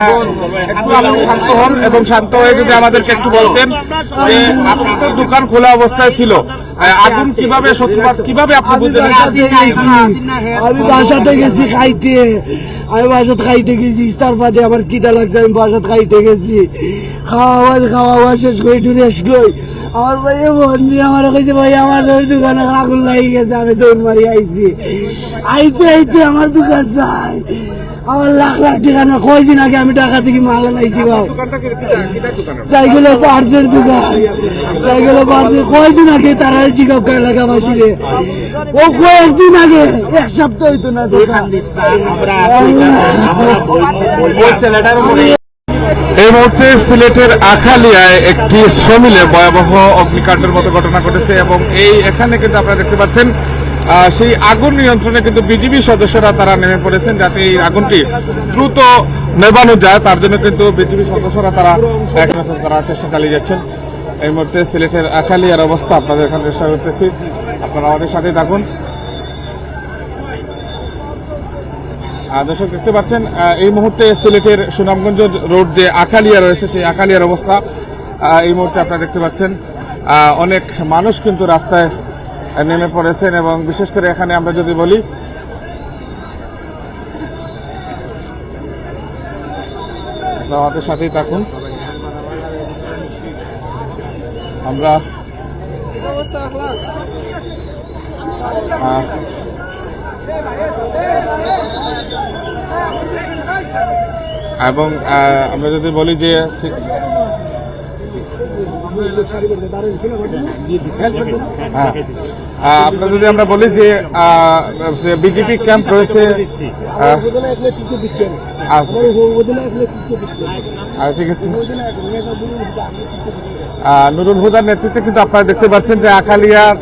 একটু আপনি শান্ত হন এবং শান্ত হয়ে যদি আমাদেরকে একটু বলতেন যে আপনার তো দোকান খোলা অবস্থায় ছিল, আগুন কিভাবে সূত্রপাত কিভাবে আপনি বুঝতে আমি বাসাতে গেছি খাইতে, খাইতে গেছি ইস্তার বাদে আমার খিদা লাগছে, আমি বাসাত খাইতে গেছি, খাওয়া শেষ করে একটু রেস্ট করি। আমার ভাই বন্ধু আমার কইছে ভাই আমার দোকানে আগুন লাগি গেছে, আমি দৌড় মারি আইছি। আইতে আমার দোকান চাই, আমার লাখ লাখ টাকা না, কয়দিন আগে আমি টাকা থেকে মাল আনাইছি ভাই। সাইকেলের পার্সের দোকান, সাইকেলের পার্সের কয়দিন আগে তারা শিকাব এলাকাবাসী রে, ও কয়েকদিন আগে, এক সপ্তাহ হইতো না। এই মুহূর্তে সিলেটের আখালিয়ায় একটি শ্রমিলে ভয়াবহ অগ্নিকাণ্ডের মতো ঘটনা ঘটেছে এবং এখানে কিন্তু আপনারা দেখতে পাচ্ছেন সেই আগুন নিয়ন্ত্রণে কিন্তু বিজিবি সদস্যরা তারা নেমে পড়েছেন যাতে এই আগুনটি দ্রুত নেভানো যায়, তার জন্য কিন্তু বিজিবি সদস্যরা তারা চেষ্টা চালিয়ে যাচ্ছেন। এই মুহূর্তে সিলেটের আখালিয়ার অবস্থা আপনাদের এখানে চেষ্টা করতেছি, আপনারা আমাদের সাথে থাকুন। দর্শক দেখতে পাচ্ছেন এই মুহূর্তে সিলেটের সুনামগঞ্জ রোড যে আখালিয়া রয়েছে সেই আখালিয়ার অবস্থা এই মুহূর্তে আপনারা দেখতে পাচ্ছেন। অনেক মানুষ কিন্তু রাস্তায় নেমে পড়েছেন এবং বিশেষ করে এখানে আমরা যদি বলি আমাদের সাথেই থাকুন। আমরা এবং আমরা যদি বলি যে ঠিক আপনার যদি আমরা বলি যে বিজেপি ক্যাম্প রয়েছে, ঠিক আছে, নুরুল হুদার নেতৃত্বে কিন্তু আপনারা দেখতে পাচ্ছেন যে আখালিয়ার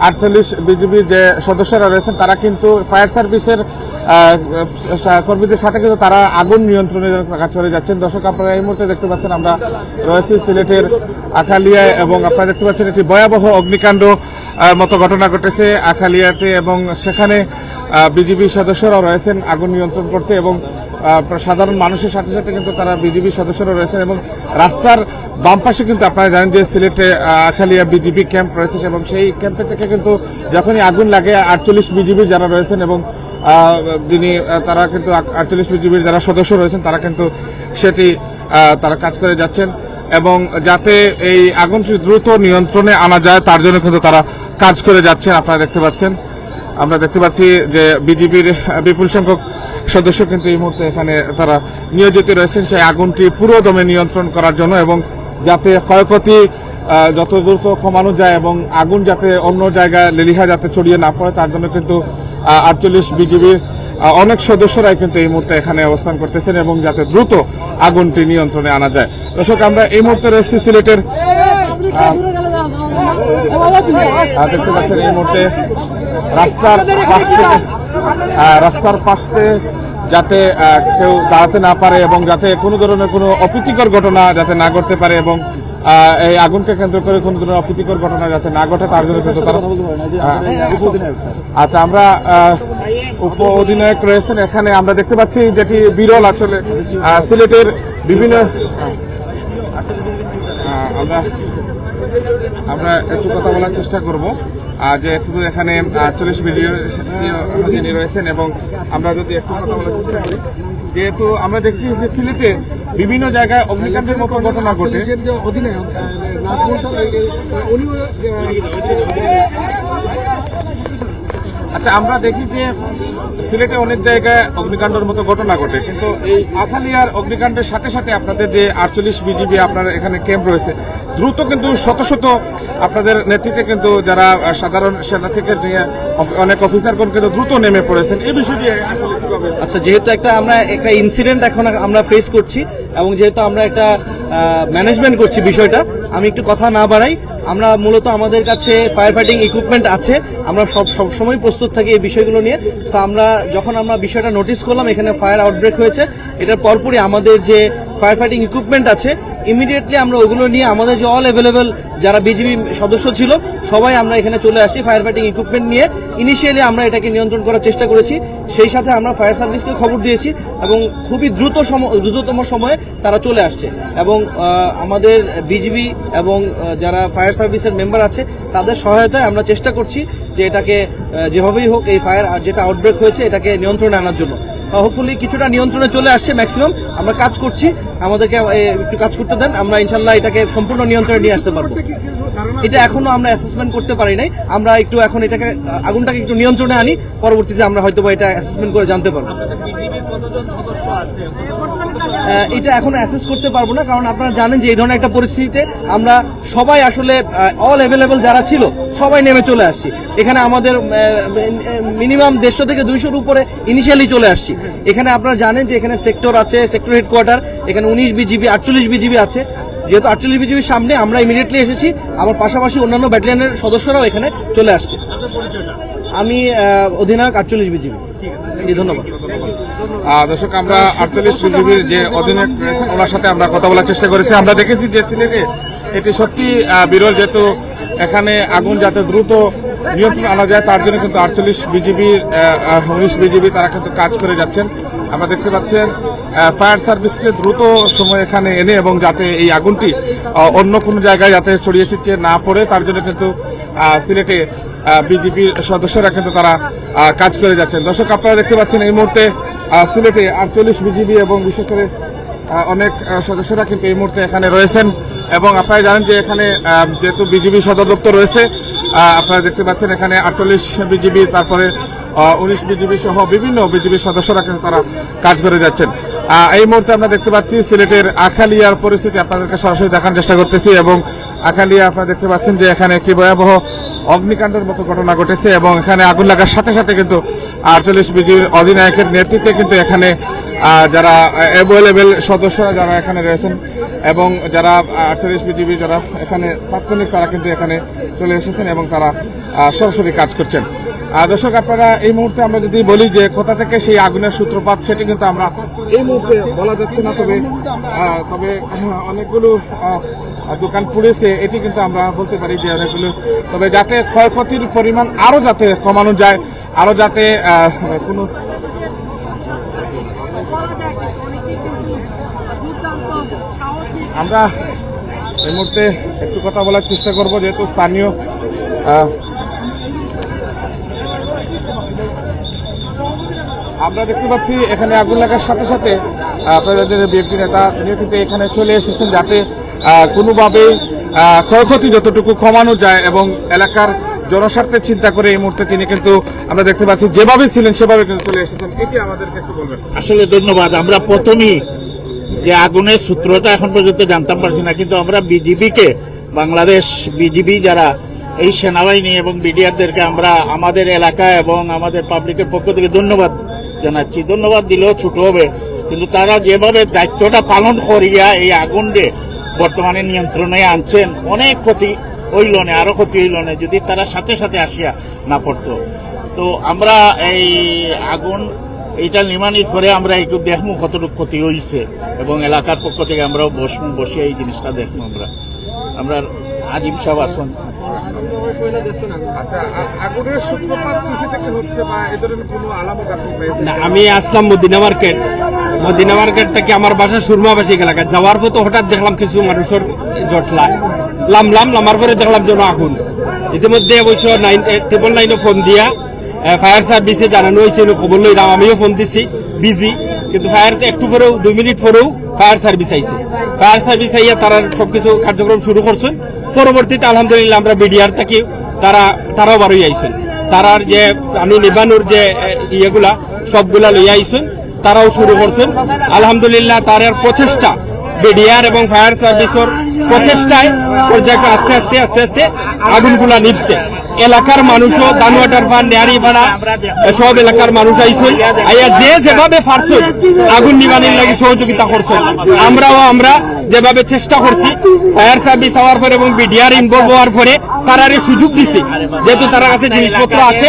48 বিজিবি যে সদস্যরা রয়েছেন তারা কিন্তু ফায়ার সার্ভিসের কর্মীদের সাথে কিন্তু তারা আগুন নিয়ন্ত্রণের কাজ করে যাচ্ছেন। দর্শক আপনারা এই মুহূর্তে দেখতে পাচ্ছেন আমরা রয়েছি সিলেটের আখালিয়ায় এবং আপনারা দেখতে পাচ্ছেন একটি ভয়াবহ অগ্নিকাণ্ড মতো ঘটনা ঘটেছে আখালিয়াতে এবং সেখানে বিজিবি সদস্যরাও রয়েছেন আগুন নিয়ন্ত্রণ করতে এবং সাধারণ মানুষের সাথে সাথে কিন্তু তারা বিজিবি সদস্যরা রয়েছেন এবং রাস্তার বাম পাশে কিন্তু আপনারা জানেন যে সিলেটে আখালিয়া বিজিবি ক্যাম্প রয়েছে এবং সেই ক্যাম্পে থেকে কিন্তু যখনই আগুন লাগে 48 বিজিবি যারা রয়েছেন এবং তারা কিন্তু 48 বিজিবির যারা সদস্য রয়েছেন তারা কিন্তু সেটি তারা কাজ করে যাচ্ছেন এবং যাতে এই আগুনটি দ্রুত নিয়ন্ত্রণে আনা যায় তার জন্য কিন্তু তারা কাজ করে যাচ্ছেন। আপনারা দেখতে পাচ্ছেন, আমরা দেখতে পাচ্ছি যে বিজিবির বিপুল সংখ্যক সদস্য কিন্তু এই মুহূর্তে এখানে তারা নিয়োজিত রয়েছেন সেই আগুনটি পুরো দমে নিয়ন্ত্রণ করার জন্য এবং যাতে ক্ষয়ক্ষতি যত দ্রুত কমানো যায় এবং আগুন যাতে অন্য জায়গায় লেলিহা যাতে ছড়িয়ে না পড়ে তার জন্য কিন্তু 48 বিজিবির অনেক সদস্যরাই কিন্তু এই মুহূর্তে এখানে অবস্থান করতেছেন এবং যাতে দ্রুত আগুনটি নিয়ন্ত্রণে আনা যায়। দর্শক আমরা এই মুহূর্তে রয়েছি সিলেটের দেখতে পাচ্ছেন এই মুহূর্তে রাস্তার পাশে যাতে কেউ দাঁড়াতে না পারে এবং যাতে কোনো ধরনের কোনো অপ্রীতিকর ঘটনা যাতে না ঘটতে পারে এবং এই আগুনকে কেন্দ্র করে কোনো ধরনের অপ্রীতিকর ঘটনা যাতে না ঘটে তার জন্য কিন্তু তারা আচ্ছা আমরা উপ অধিনায়ক রয়েছেন এখানে আমরা দেখতে পাচ্ছি যেটি বিরল আসলে সিলেটের বিভিন্ন আমরা একটু কথা বলার চেষ্টা করব যে একটু এখানে 48 বিলিয়ন যিনি রয়েছেন এবং আমরা যদি একটু কথা বলার চেষ্টা করি যেহেতু আমরা দেখছি যে সিলেটে বিভিন্ন জায়গায় অগ্নিকাণ্ডের মতো ঘটনা ঘটে। আচ্ছা আমরা দেখি যে সিলেটে অনেক জায়গায় অগ্নিকাণ্ডের মতো ঘটনা ঘটে কিন্তু এই আখালিয়ার অগ্নিকাণ্ডের সাথে সাথে আপনাদের যে 48 বিজিবি আপনার এখানে ক্যাম্প রয়েছে দ্রুত কিন্তু শত শত আপনাদের নেতৃত্বে কিন্তু যারা সাধারণ সেনা থেকে নিয়ে অনেক অফিসারগণ কিন্তু দ্রুত নেমে পড়েছেন এই বিষয়টি আসলে কিভাবে? আচ্ছা যেহেতু আমরা একটা ইনসিডেন্ট এখন আমরা ফেস করছি এবং যেহেতু আমরা একটা ম্যানেজমেন্ট করছি বিষয়টা, আমি একটু কথা না বাড়াই। আমরা মূলত আমাদের কাছে ফায়ার ফাইটিং ইকুইপমেন্ট আছে, আমরা সব সময় প্রস্তুত থাকি এই বিষয়গুলো নিয়ে। তো আমরা যখন বিষয়টা নোটিস করলাম এখানে ফায়ার আউটব্রেক হয়েছে, এটার পরপরই আমাদের যে ফায়ার ফাইটিং ইকুইপমেন্ট আছে ইমিডিয়েটলি আমরা ওগুলো নিয়ে আমাদের যে অল অ্যাভেলেবেল যারা বিজিবি সদস্য ছিল সবাই আমরা এখানে চলে আসি ফায়ার ফাইটিং ইকুইপমেন্ট নিয়ে। ইনিশিয়ালি আমরা এটাকে নিয়ন্ত্রণ করার চেষ্টা করেছি, সেই সাথে আমরা ফায়ার সার্ভিসকে খবর দিয়েছি এবং খুবই দ্রুততম সময়ে তারা চলে আসছে এবং আমাদের বিজিবি এবং যারা ফায়ার সার্ভিসের মেম্বার আছে তাদের সহায়তায় আমরা চেষ্টা করছি যে এটাকে যেভাবেই হোক এই ফায়ার যেটা আউটব্রেক হয়েছে এটাকে নিয়ন্ত্রণে আনার জন্য। হোপফুলি কিছুটা নিয়ন্ত্রণে চলে আসছে, ম্যাক্সিমাম আমরা কাজ করছি, আমাদেরকে একটু কাজ করতে দেন, আমরা ইনশাল্লাহ এটাকে সম্পূর্ণ নিয়ন্ত্রণে নিয়ে আসতে পারবো। এটা এখনো আমরা অ্যাসেসমেন্ট করতে পারি নাই, আমরা একটু এখন এটাকে আগুনটাকে একটু নিয়ন্ত্রণে আনি, পরবর্তীতে আমরা হয়তো এটা অ্যাসেসমেন্ট করে জানতে পারবো। এটা এখন অ্যাসেস করতে পারবো না, কারণ আপনারা জানেন যে এই ধরনের একটা পরিস্থিতিতে আমরা সবাই আসলে অল অ্যাভেলেবল যারা ছিল সবাই নেমে চলে আসছি। এখানে আমাদের মিনিমাম 150 থেকে 200-র উপরে ইনিশিয়ালি চলে আসছি। এখানে আপনারা জানেন যে এখানে সেক্টর আছে, সেক্টর হেডকোয়ার্টার, এখানে 19 বিজিবি 48 বিজিবি আছে। যেহেতু 48 বিজিবির সামনে আমরা ইমিডিয়েটলি এসেছি, আমার পাশাপাশি অন্যান্য ব্যাটালিয়নের সদস্যরাও এখানে চলে আসছে। আমি অধিনায়ক 48 বিজিবি। ধন্যবাদ। দর্শক, আমরা 48 বিজিবির যে অধিনায়ক রয়েছেন ওনার সাথে আমরা কথা বলার চেষ্টা করেছি। আমরা দেখেছি যে সিলেটে এটি সত্যি বিরল, যেহেতু এখানে আগুন যাতে দ্রুত নিয়ন্ত্রণ আনা যায় তার জন্য কিন্তু 48 বিজিবির 19 বিজিবি তারা কিন্তু কাজ করে যাচ্ছেন। আমরা দেখতে পাচ্ছেন ফায়ার সার্ভিসকে দ্রুত সময় এখানে এনে এবং যাতে এই আগুনটি অন্য কোনো জায়গায় যাতে ছড়িয়ে ছিটিয়ে না পড়ে তার জন্য কিন্তু সিলেটে বিজিবির সদস্যরা কিন্তু তারা কাজ করে যাচ্ছেন। দর্শক, আপনারা দেখতে পাচ্ছেন এই মুহূর্তে সিলেটে 48 বিজিবি এবং বিশেষ করে অনেক সদস্যরা কিন্তু এই মুহূর্তে এখানে রয়েছেন এবং আপনারা জানেন যে এখানে যেহেতু বিজিবি সদর দপ্তর রয়েছে, আপনারা দেখতে পাচ্ছেন এখানে 48 বিজিবি, তারপরে 19 বিজিবি সহ বিভিন্ন বিজিবির সদস্যরা কিন্তু তারা কাজ করে যাচ্ছেন। এই মুহূর্তে আমরা দেখতে পাচ্ছি সিলেটের আখালিয়ার পরিস্থিতি আপনাদেরকে সরাসরি দেখার চেষ্টা করতেছি এবং আখালিয়া আপনারা দেখতে পাচ্ছেন যে এখানে একটি ভয়াবহ অগ্নিকাণ্ডের মতো ঘটনা ঘটেছে এবং এখানে আগুন লাগার সাথে সাথে কিন্তু 48 বিজিবির অধিনায়কের নেতৃত্বে কিন্তু এখানে যারা অ্যাভেলেবেল সদস্যরা যারা এখানে রয়েছেন এবং যারা 48 বিজিবি যারা এখানে তাৎক্ষণিক তারা কিন্তু এখানে চলে এসেছেন এবং তারা সরাসরি কাজ করছেন। দর্শক, আপনারা এই মুহূর্তে আমরা যদি বলি যে কোথা থেকে সেই আগুনের সূত্রপাত সেটি কিন্তু আমরা এই মুহূর্তে বলা যাচ্ছে না, তবে অনেকগুলো দোকান পুড়েছে এটি কিন্তু আমরা বলতে পারি যে অনেকগুলো, তবে যাতে ক্ষয়ক্ষতির পরিমাণ আরো যাতে কমানো যায়, আরো যাতে কোনো আমরা এই মুহূর্তে একটু কথা বলার চেষ্টা করব, যেহেতু স্থানীয় আমরা দেখতে পাচ্ছি এখানে আগুন লাগার সাথে সাথে আপনাদের বিএনপি নেতা তিনি কিন্তু এখানে চলে এসেছেন যাতে কোনোভাবেই ক্ষয়ক্ষতি যতটুকু কমানো যায় এবং এলাকার জনস্বার্থের চিন্তা করে এই মুহূর্তে তিনি কিন্তু আমরা দেখতে পাচ্ছি যেভাবে ছিলেন সেভাবে কিন্তু চলে এসেছেন। এটি আমাদেরকে একটু বলবেন। আসলে ধন্যবাদ। আমরা প্রথমেই যে আগুনের সূত্রটা এখন পর্যন্ত জানতাম পারছি না, কিন্তু আমরা বিজিবিকে, বাংলাদেশ বিজিবি যারা এই সেনাবাহিনী এবং বিডিআরদেরকে আমরা আমাদের এলাকা এবং আমাদের পাবলিকের পক্ষ থেকে ধন্যবাদ জানাচ্ছি। ধন্যবাদ দিলেও ছোট হবে, কিন্তু তারা যেভাবে দায়িত্বটা পালন করিয়া এই আগুনকে বর্তমানে নিয়ন্ত্রণে আনছেন, অনেক ক্ষতি হইল না, আরো ক্ষতি হইল না যদি তারা সাথে সাথে আসিয়া না পড়তো। তো আমরা এই আগুন এইটা নির্মাণের পরে আমরা একটু দেখবো কতটুকু ক্ষতি হয়েছে এবং এলাকার পক্ষ থেকে আমরাও বসে এই জিনিসটা দেখবো। আমরা আজিম সাহেব আসুন। আচ্ছা, আগুনের সূত্রপাত কিসে থেকে হচ্ছে বা এই ধরনের কোনো আলামত আপনি পেয়েছেন? আমি আসলাম মদিনা মার্কেট থেকে আমার বাসা সুরমাবাসী এলাকা। যাওয়ার পথে হঠাৎ দেখলাম কিছু মানুষের জটলা, নামার পরে দেখলাম যেন আগুন। ইতিমধ্যে অবশ্য 999 ফোন দিয়া ফায়ার সার্ভিসে জানানো হয়েছে, খবর লইলাম, আমিও ফোন দিছি, বিজি, কিন্তু ফায়ার একটু পরেও 2 মিনিট পরেও ফায়ার সার্ভিস আইছে। ফায়ার সার্ভিস আইয়া তারা সবকিছু কার্যক্রম শুরু করছেন। পরবর্তীতে আলহামদুলিল্লাহ আমরা বিডিআর থাকি, তারাও বারোই আইছেন, তারার যে পানি নিবানোর যে ইয়েগুলা সবগুলা লইয়া আইছেন, তারাও শুরু করছেন। আলহামদুলিল্লাহ তার প্রচেষ্টা, বিডিআর এবং ফায়ার সার্ভিসের প্রচেষ্টায় পর্যায়ে আস্তে আস্তে আগুনগুলা নিভছে। এলাকার মানুষও দানুয়াটার পান নেয়ারিপাড়া সব এলাকার মানুষ আইসই আইয়া যে যেভাবে পারছই আগুন নিবানির লাগি সহযোগিতা করছে আমরা যেভাবে চেষ্টা করছি ফায়ার সার্ভিস হওয়ার পরে এবং বিডিআর ইনভলভ হওয়ার পরে তারারে সুযোগ দিছে যেহেতু তার কাছে জিনিসপত্র আছে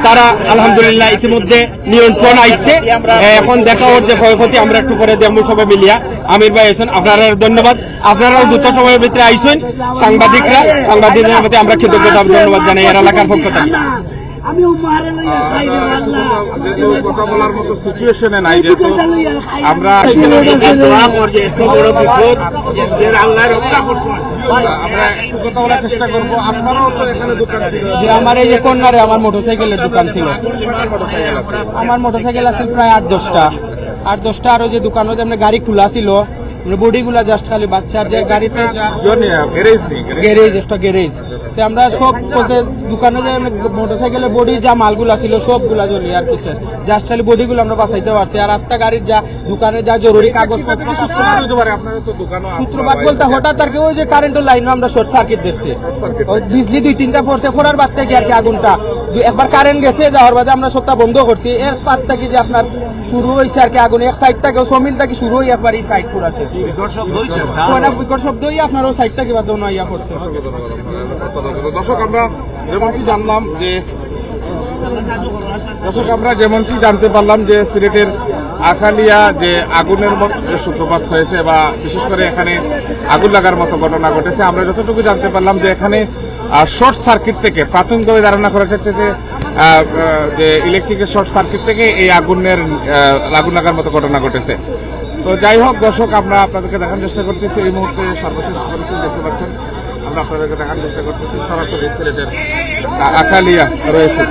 তারা আলহামদুলিল্লাহ ইতিমধ্যে নিয়ন্ত্রণ আইছে এখন দেখা হচ্ছে যে ক্ষয়ক্ষতি আমরা একটু করে দেবো সবাই মিলিয়া আমির ভাই আইসেন আপনারা ধন্যবাদ আপনারাও দ্রুত সময়ের ভিতরে আইসেন সাংবাদিকদের প্রতি আমরা কৃতজ্ঞতা ধন্যবাদ জানাই এর এলাকার পক্ষ থেকে আমি মারে লইয়া খাইতে পারলাম যেহেতু কথা বলার মতো সিচুয়েশনে নাই যেহেতু আমরা দোয়া করি এত বড় বিপদ যে আল্লাহ রক্ষা করছেন। আমরা একটু কথা বলার চেষ্টা করবো। আপনারও তো এখানে দোকান ছিল, যে আমার এই যে কর্নারে আমার মোটরসাইকেলের দোকান ছিল আমার মোটরসাইকেল আছে প্রায় 8-10টা আরো যে দোকানও যে গাড়ি খোলা ছিল বডি গুলা জাস্ট খালি বাচ্চার যে গাড়িতে গ্যারেজ নেই গ্যারেজ একটা গ্যারেজ তো আমরা সব বলতে দোকানে যে মোটরসাইকেলের বডির যা মালগুলা ছিল সবগুলা জ্বলি আর কিছু জাস্ট খালি বডি গুলো আমরা বাঁচাইতে পারছি আর রাস্তা গাড়ির যা দোকানের যা জরুরি কাগজপত্র আপনারা তো দোকানও সূত্রপাত বলতে হঠাৎ আর কি ওই যে কারেন্টের লাইনও আমরা শর্ট সার্কিট দেখছি ওই বিজলি 2-3টা পড়ছে ফোড়ার বাদ থেকে আর কি আগুনটা একবার কারেন্ট গেছে যাওয়ার বাদে আমরা সবটা বন্ধ করছি এর পার থেকে যে আপনার শুরু হয়েছে আর কি আগুন এক সাইড থেকে সমিল থেকে শুরু হয়ে একবার এই সাইড পুরা শেষ বিকট শব্দ হয়ে আপনার ওই সাইড থেকে বাদ ইয়া করছে দর্শক আমরা যেমনটি জানলাম যে যেমনটি জানতে পারলাম যে সিলেটের আখালিয়া যে আগুনের মধ্যে সূত্রপাত হয়েছে বা বিশেষ করে এখানে আগুন লাগার মতো ঘটনা ঘটেছে আমরা যতটুকু জানতে পারলাম যে এখানে শর্ট সার্কিট থেকে প্রাথমিকভাবে ধারণা করা যাচ্ছে যে ইলেকট্রিকের শর্ট সার্কিট থেকে এই আগুন লাগার মতো ঘটনা ঘটেছে। তো যাই হোক দর্শক আমরা আপনাদেরকে দেখার চেষ্টা করতেছি এই মুহূর্তে সর্বশেষ পরিস্থিতি দেখতে পাচ্ছেন আমরা আপনাদেরকে দেখার চেষ্টা করতেছি সরাসরি সিলেটের আখালিয়া রয়েছে।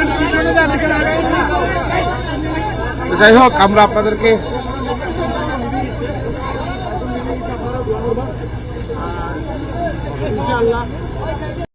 যাই হোক আমরা আপনাদেরকে